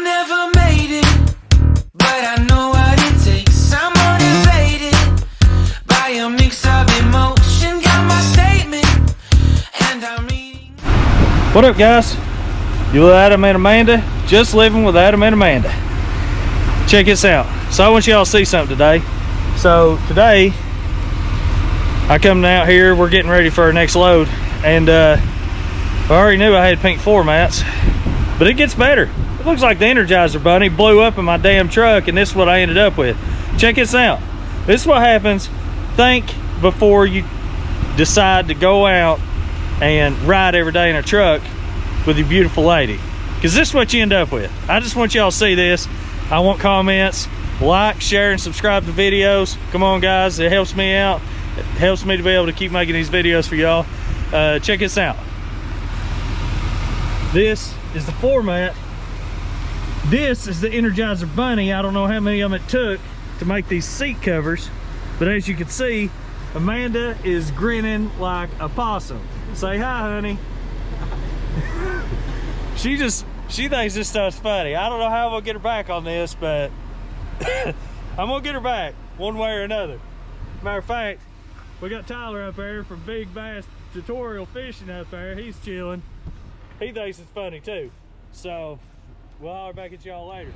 never made it, but I know what it takes. I'm motivated by a mix of emotion. Got my statement, and I'm reading. What up, guys? You with Adam and Amanda? Just living with Adam and Amanda. Check this out. So I want y'all to see something today. So today, I come out here, we're getting ready for our next load, and I already knew I had pink floor mats, but it gets better. It looks like the Energizer Bunny blew up in my damn truck, and this is what I ended up with. Check this out. This is what happens. Think before you decide to go out and ride every day in a truck with your beautiful lady, because this is what you end up with. I just want y'all to see this. I want comments, like, share, and subscribe to videos. Come on, guys, it helps me out. It helps me to be able to keep making these videos for y'all. Check this out. This is the floor mat. This is the Energizer Bunny. I don't know how many of them it took to make these seat covers, but as you can see, Amanda is grinning like a possum. Say hi, honey. She thinks this stuff's funny. I don't know how I'm gonna get her back on this, but I'm gonna get her back one way or another. Matter of fact, we got Tyler up there from Big Bass Tutorial Fishing up there. He's chilling. He thinks it's funny too. So we'll holler back at y'all later.